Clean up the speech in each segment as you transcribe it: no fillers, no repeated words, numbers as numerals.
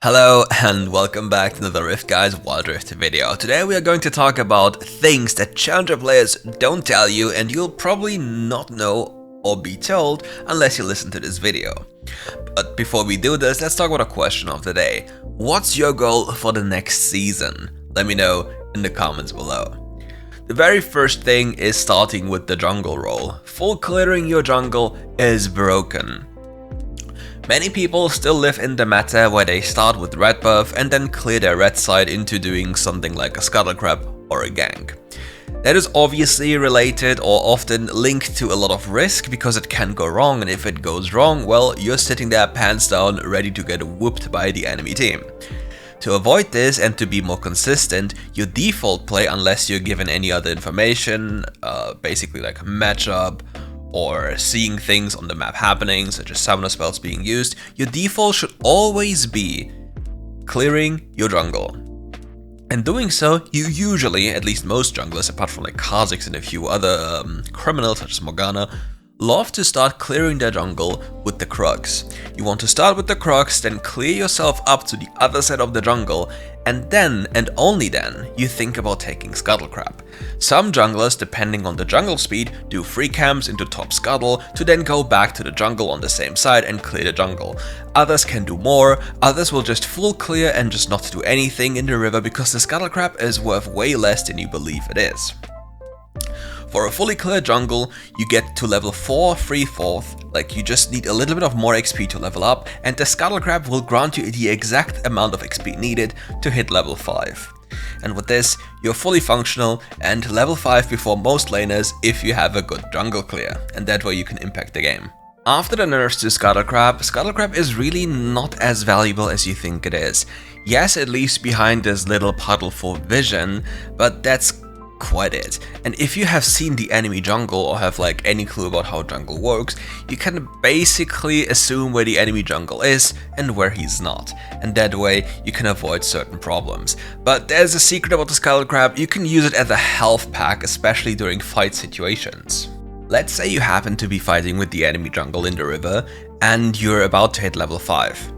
Hello and welcome back to another RiftGuides WildRift video. Today we are going to talk about things that challenger players don't tell you and you'll probably not know or be told unless you listen to this video. But before we do this, let's talk about a question of the day. What's your goal for the next season? Let me know in the comments below. The very first thing is starting with the jungle role. Full clearing your jungle is broken. Many people still live in the meta where they start with red buff and then clear their red side into doing something like a scuttle crab or a gank. That is obviously related or often linked to a lot of risk because it can go wrong, and if it goes wrong, well, you're sitting there pants down ready to get whooped by the enemy team. To avoid this and to be more consistent, your default play, unless you're given any other information, basically like a matchup, or seeing things on the map happening, such as summoner spells being used, your default should always be clearing your jungle. And doing so, you usually, at least most junglers, apart from like Kha'Zix and a few other criminals such as Morgana, love to start clearing their jungle with the Krugs. You want to start with the Krugs, then clear yourself up to the other side of the jungle, and then, and only then, you think about taking Scuttle Crab. Some junglers, depending on the jungle speed, do free camps into top Scuttle to then go back to the jungle on the same side and clear the jungle. Others can do more, others will just full clear and just not do anything in the river because the Scuttle Crab is worth way less than you believe it is. For a fully cleared jungle, you get to level 4 3/4, like you just need a little bit of more XP to level up, and the Scuttle Crab will grant you the exact amount of XP needed to hit level 5. And with this, you're fully functional and level 5 before most laners if you have a good jungle clear, and that way you can impact the game. After the nerfs to Scuttle Crab is really not as valuable as you think it is. Yes, it leaves behind this little puddle for vision, but that's quite it. And if you have seen the enemy jungle or have like any clue about how jungle works, you can basically assume where the enemy jungle is and where he's not, and that way you can avoid certain problems. But there's a secret about the Scuttle Crab: you can use it as a health pack, especially during fight situations. Let's say you happen to be fighting with the enemy jungle in the river and you're about to hit level 5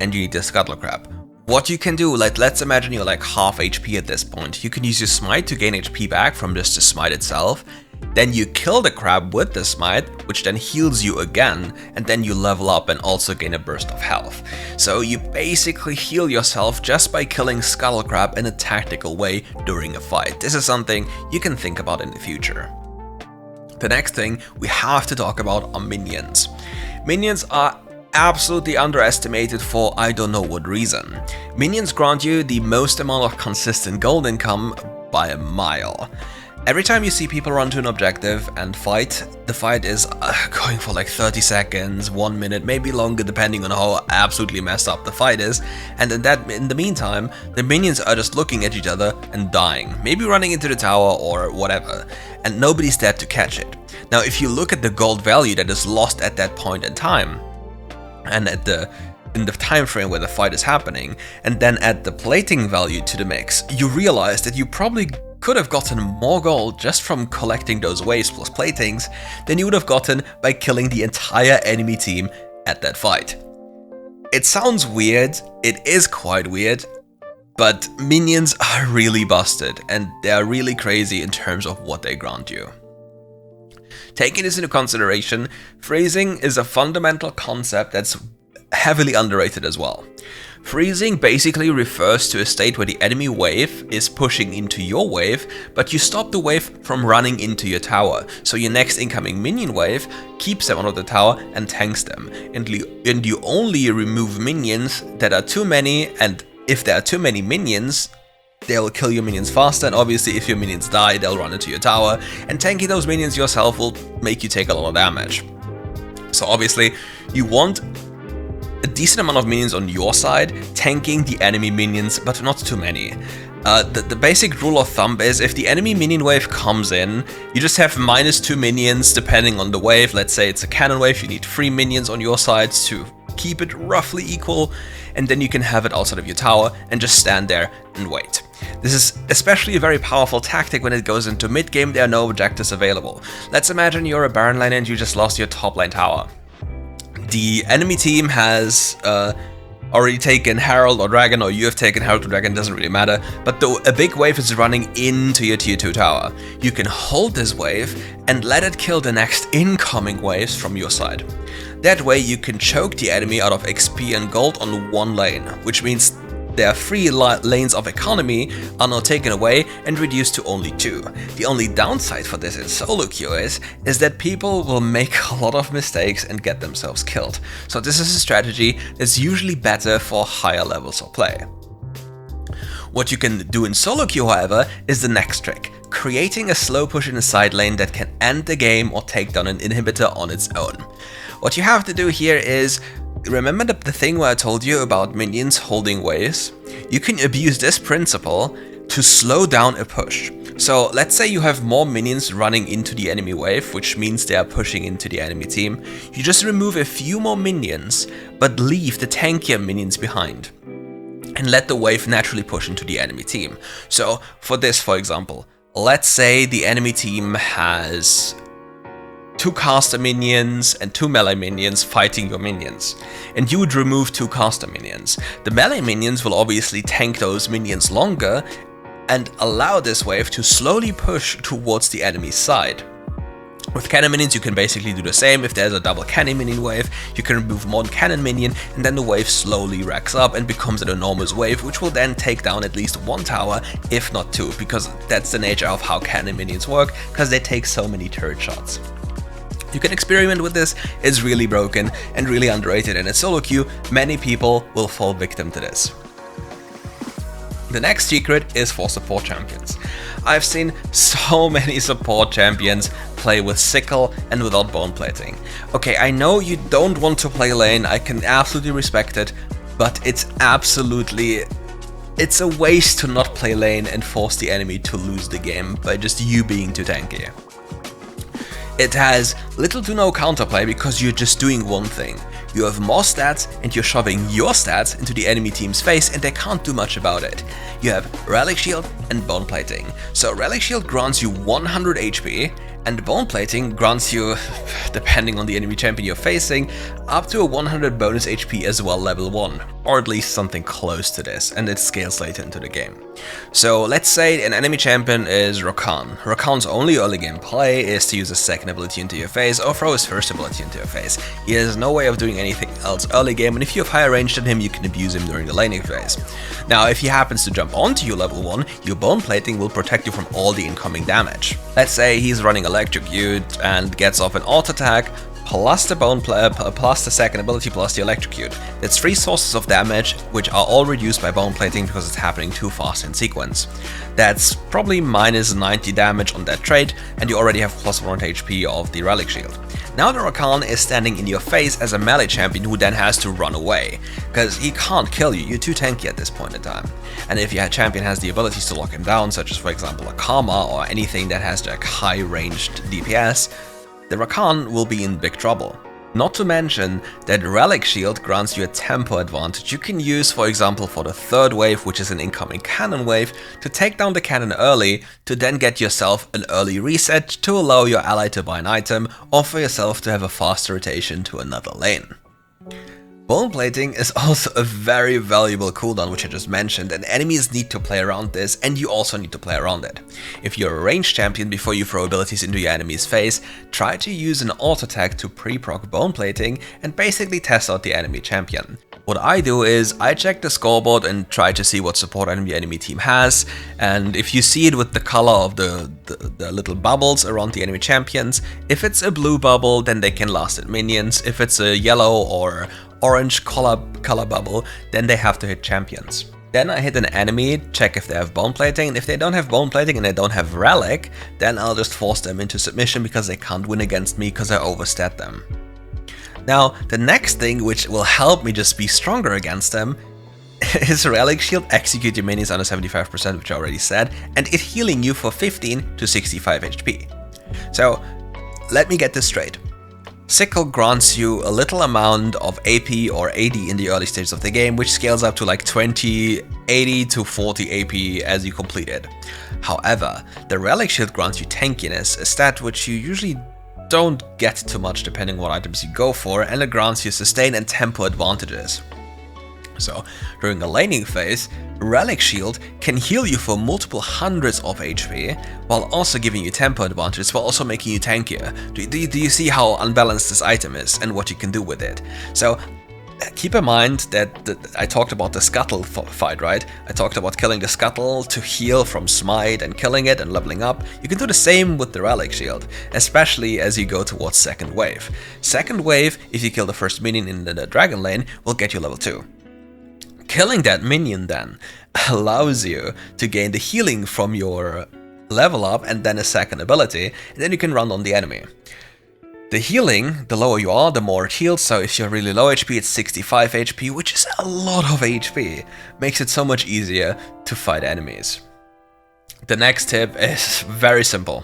and you need the Scuttle Crab. What you can do, like let's imagine you're like half HP at this point, you can use your smite to gain HP back from just the smite itself, then you kill the crab with the smite, which then heals you again, and then you level up and also gain a burst of health. So you basically heal yourself just by killing Scuttle Crab in a tactical way during a fight. This is something you can think about in the future. The next thing we have to talk about are minions. Minions are absolutely underestimated for I don't know what reason. Minions grant you the most amount of consistent gold income by a mile. Every time you see people run to an objective and fight, the fight is going for like 30 seconds, 1 minute, maybe longer depending on how absolutely messed up the fight is, and in the meantime, the minions are just looking at each other and dying, maybe running into the tower or whatever, and nobody's there to catch it. Now if you look at the gold value that is lost at that point in time, and in the time frame where the fight is happening, and then add the plating value to the mix, you realize that you probably could have gotten more gold just from collecting those waves plus platings than you would have gotten by killing the entire enemy team at that fight. It sounds weird, it is quite weird, but minions are really busted and they are really crazy in terms of what they grant you. Taking this into consideration, freezing is a fundamental concept that's heavily underrated as well. Freezing basically refers to a state where the enemy wave is pushing into your wave, but you stop the wave from running into your tower, so your next incoming minion wave keeps them out of the tower and tanks them, and you only remove minions that are too many, and if there are too many minions, they'll kill your minions faster, and obviously if your minions die, they'll run into your tower, and tanking those minions yourself will make you take a lot of damage. So obviously, you want a decent amount of minions on your side, tanking the enemy minions, but not too many. The basic rule of thumb is if the enemy minion wave comes in, you just have -2 minions depending on the wave. Let's say it's a cannon wave, you need 3 minions on your side to keep it roughly equal, and then you can have it outside of your tower and just stand there and wait. This is especially a very powerful tactic when it goes into mid-game, there are no objectives available. Let's imagine you're a Baron lane and you just lost your top lane tower. The enemy team has already taken Herald or Dragon, or you have taken Herald or Dragon, doesn't really matter, but a big wave is running into your tier 2 tower. You can hold this wave and let it kill the next incoming waves from your side. That way you can choke the enemy out of XP and gold on one lane, which means their 3 lanes of economy are now taken away and reduced to only 2. The only downside for this in solo queue is that people will make a lot of mistakes and get themselves killed. So this is a strategy that's usually better for higher levels of play. What you can do in solo queue, however, is the next trick: creating a slow push in a side lane that can end the game or take down an inhibitor on its own. What you have to do here is, remember the thing where I told you about minions holding waves? You can abuse this principle to slow down a push. So let's say you have more minions running into the enemy wave, which means they are pushing into the enemy team. You just remove a few more minions, but leave the tankier minions behind, and let the wave naturally push into the enemy team. So for this, for example, let's say the enemy team has 2 caster minions and 2 melee minions fighting your minions, and you would remove 2 caster minions. The melee minions will obviously tank those minions longer and allow this wave to slowly push towards the enemy's side. With cannon minions you can basically do the same. If there's a double cannon minion wave, you can remove one cannon minion, and then the wave slowly racks up and becomes an enormous wave, which will then take down at least 1 tower, if not 2, because that's the nature of how cannon minions work, because they take so many turret shots. You can experiment with this. It's really broken and really underrated, and in solo queue many people will fall victim to this. The next secret is for support champions. I've seen so many support champions play with sickle and without bone plating. Okay, I know you don't want to play lane, I can absolutely respect it, but it's a waste to not play lane and force the enemy to lose the game by just you being too tanky. It has little to no counterplay because you're just doing one thing. You have more stats and you're shoving your stats into the enemy team's face and they can't do much about it. You have Relic Shield and Bone Plating. So Relic Shield grants you 100 HP and Bone Plating grants you, depending on the enemy champion you're facing, up to a 100 bonus HP as well level 1, or at least something close to this, and it scales later into the game. So let's say an enemy champion is Rakan. Rakan's only early game play is to use his second ability into your face or throw his first ability into your face. He has no way of doing anything else early game, and if you have higher range than him, you can abuse him during the laning phase. Now if he happens to jump onto you level 1, your Bone Plating will protect you from all the incoming damage. Let's say he's running Electrocute and gets off an auto attack, plus the second ability plus the Electrocute. That's 3 sources of damage, which are all reduced by Bone Plating because it's happening too fast in sequence. That's probably minus 90 damage on that trait, and you already have plus 100 HP of the Relic Shield. Now the Rakan is standing in your face as a melee champion who then has to run away, because he can't kill you, you're too tanky at this point in time. And if your champion has the abilities to lock him down, such as for example a Karma or anything that has like high ranged DPS, the Rakan will be in big trouble. Not to mention that Relic Shield grants you a tempo advantage you can use, for example, for the 3rd wave, which is an incoming cannon wave, to take down the cannon early, to then get yourself an early reset to allow your ally to buy an item, or for yourself to have a faster rotation to another lane. Bone Plating is also a very valuable cooldown, which I just mentioned, and enemies need to play around this, and you also need to play around it. If you're a ranged champion, before you throw abilities into your enemy's face, try to use an auto attack to pre-proc Bone Plating and basically test out the enemy champion. What I do is I check the scoreboard and try to see what support item the enemy team has, and if you see it with the color of the little bubbles around the enemy champions, if it's a blue bubble, then they can last hit minions. If it's a yellow or orange color bubble, then they have to hit champions. Then I hit an enemy, check if they have Bone Plating, and if they don't have Bone Plating and they don't have Relic, then I'll just force them into submission because they can't win against me because I overstat them. Now, the next thing which will help me just be stronger against them is Relic Shield, execute your minions under 75%, which I already said, and it healing you for 15 to 65 HP. So, let me get this straight. Sickle grants you a little amount of AP or AD in the early stages of the game, which scales up to like 20, 80 to 40 AP as you complete it. However, the Relic Shield grants you tankiness, a stat which you usually don't get too much depending on what items you go for, and it grants you sustain and tempo advantages. So during a laning phase, Relic Shield can heal you for multiple hundreds of HP, while also giving you tempo advantage, while also making you tankier. Do you see how unbalanced this item is and what you can do with it? So keep in mind that I talked about the Scuttle fight, right? I talked about killing the Scuttle to heal from Smite and killing it and leveling up. You can do the same with the Relic Shield, especially as you go towards second wave. Second wave, if you kill the first minion in the Dragon Lane, will get you level 2. Killing that minion then allows you to gain the healing from your level up and then a second ability, and then you can run on the enemy. The healing, the lower you are, the more it heals, so if you're really low HP, it's 65 HP, which is a lot of HP. Makes it so much easier to fight enemies. The next tip is very simple.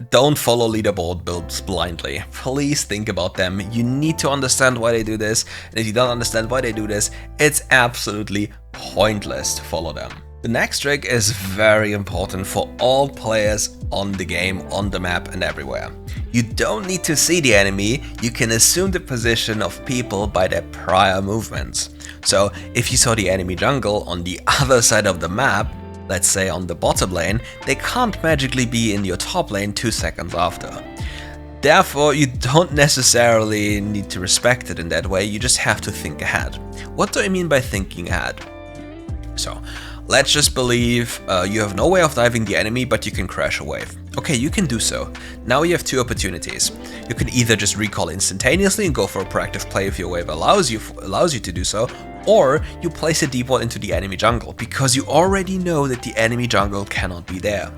Don't follow leaderboard builds blindly. Please think about them. You need to understand why they do this, and if you don't understand why they do this, it's absolutely pointless to follow them. The next trick is very important for all players on the game, on the map and everywhere. You don't need to see the enemy, you can assume the position of people by their prior movements. So if you saw the enemy jungle on the other side of the map, let's say on the bottom lane, they can't magically be in your top lane 2 seconds after. Therefore, you don't necessarily need to respect it in that way, you just have to think ahead. What do I mean by thinking ahead? So, let's just believe you have no way of diving the enemy, but you can crash a wave. Okay, you can do so. Now you have 2 opportunities. You can either just recall instantaneously and go for a proactive play if your wave allows you to do so, or you place a deep wall into the enemy jungle, because you already know that the enemy jungle cannot be there.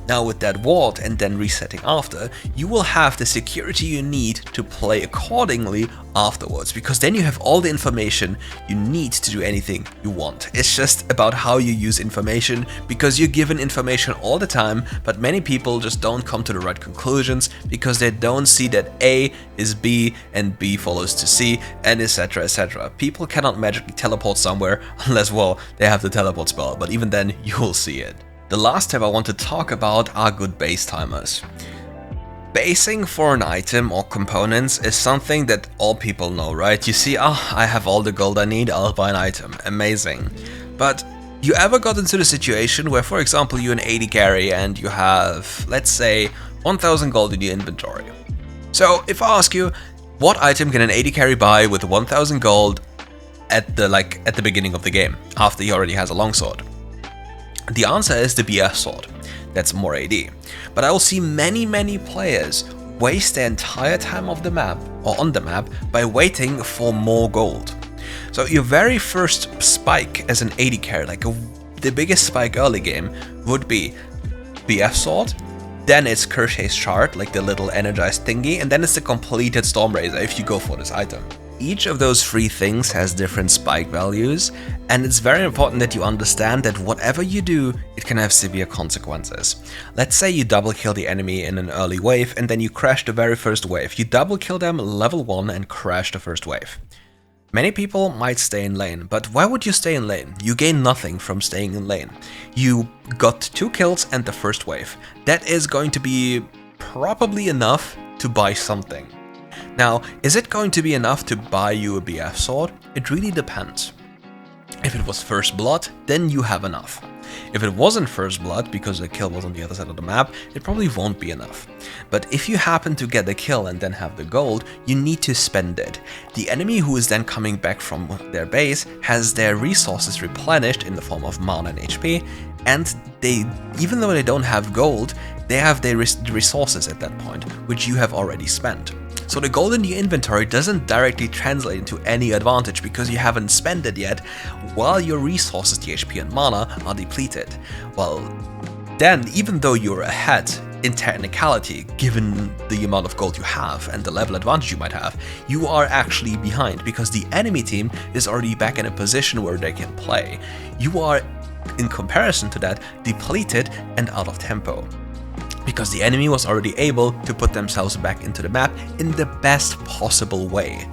Now with that ward and then resetting after, you will have the security you need to play accordingly afterwards, because then you have all the information you need to do anything you want. It's just about how you use information, because you're given information all the time, but many people just don't come to the right conclusions because they don't see that A is B and B follows to C, and etc, etc. People cannot magically teleport somewhere unless, well, they have the teleport spell, but even then you will see it. The last tip I want to talk about are good base timers. Basing for an item or components is something that all people know, right? You see, I have all the gold I need, I'll buy an item. Amazing. But you ever got into the situation where, for example, you're an 80 carry and you have, let's say, 1000 gold in your inventory. So if I ask you, what item can an 80 carry buy with 1000 gold at the beginning of the game, after he already has a longsword? The answer is the BF sword. That's more AD. But I will see many players waste their entire time of the map or on the map by waiting for more gold. So your very first spike as an 80 carry, the biggest spike early game, would be BF sword, then it's Kirche's shard, like the little energized thingy, and then it's the completed Storm Razor if you go for this item. Each of those 3 things has different spike values, and it's very important that you understand that whatever you do, it can have severe consequences. Let's say you double kill the enemy in an early wave and then you crash the very first wave. You double kill them level 1 and crash the first wave. Many people might stay in lane, but why would you stay in lane? You gain nothing from staying in lane. You got 2 kills and the first wave. That is going to be probably enough to buy something. Now, is it going to be enough to buy you a BF sword? It really depends. If it was first blood, then you have enough. If it wasn't first blood, because the kill was on the other side of the map, it probably won't be enough. But if you happen to get the kill and then have the gold, you need to spend it. The enemy who is then coming back from their base has their resources replenished in the form of mana and HP, and they, even though they don't have gold, they have their resources at that point, which you have already spent. So the gold in your inventory doesn't directly translate into any advantage because you haven't spent it yet, while your resources, the HP and mana, are depleted. Well, then, even though you're ahead in technicality, given the amount of gold you have and the level advantage you might have, you are actually behind because the enemy team is already back in a position where they can play. You are, in comparison to that, depleted and out of tempo, because the enemy was already able to put themselves back into the map in the best possible way,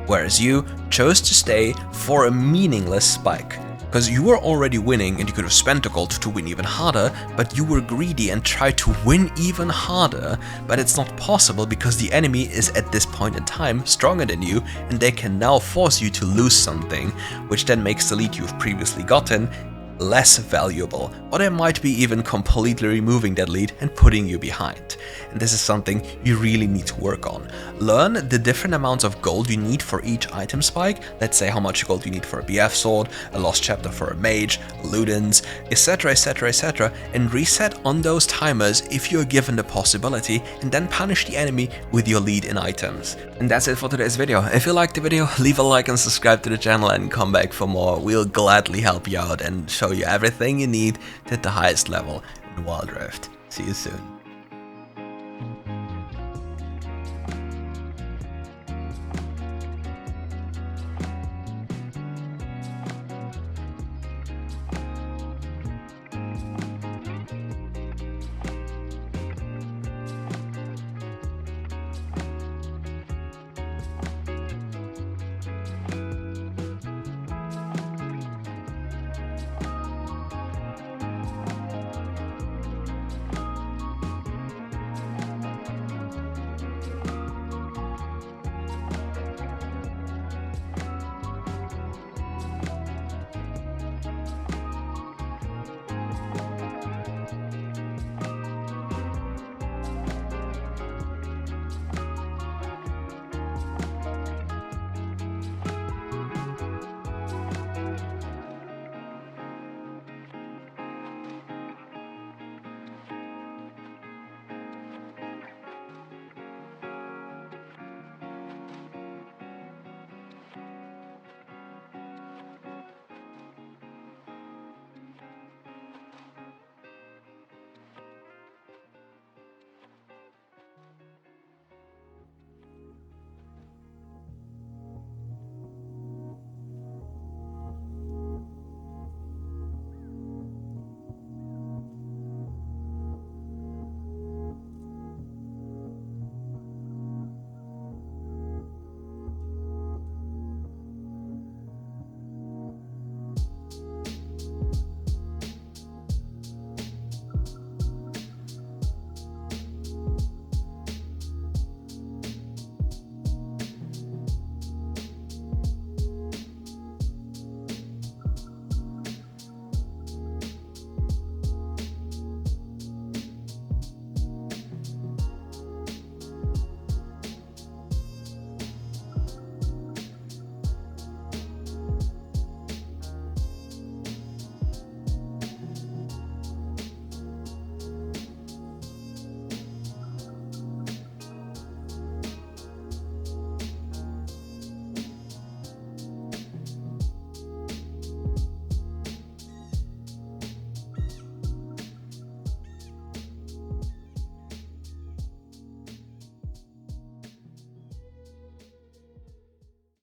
whereas you chose to stay for a meaningless spike. Because you were already winning and you could have spent the gold to win even harder, but you were greedy and tried to win even harder, but it's not possible because the enemy is at this point in time stronger than you and they can now force you to lose something, which then makes the lead you've previously gotten less valuable, or they might be even completely removing that lead and putting you behind. And this is something you really need to work on. Learn the different amounts of gold you need for each item spike, let's say how much gold you need for a BF sword, a lost chapter for a mage, Ludens, etc, etc, etc, and reset on those timers if you're given the possibility, and then punish the enemy with your lead in items. And that's it for today's video. If you liked the video, leave a like and subscribe to the channel and come back for more. We'll gladly help you out and show you everything you need to hit the highest level in WildRift. See you soon.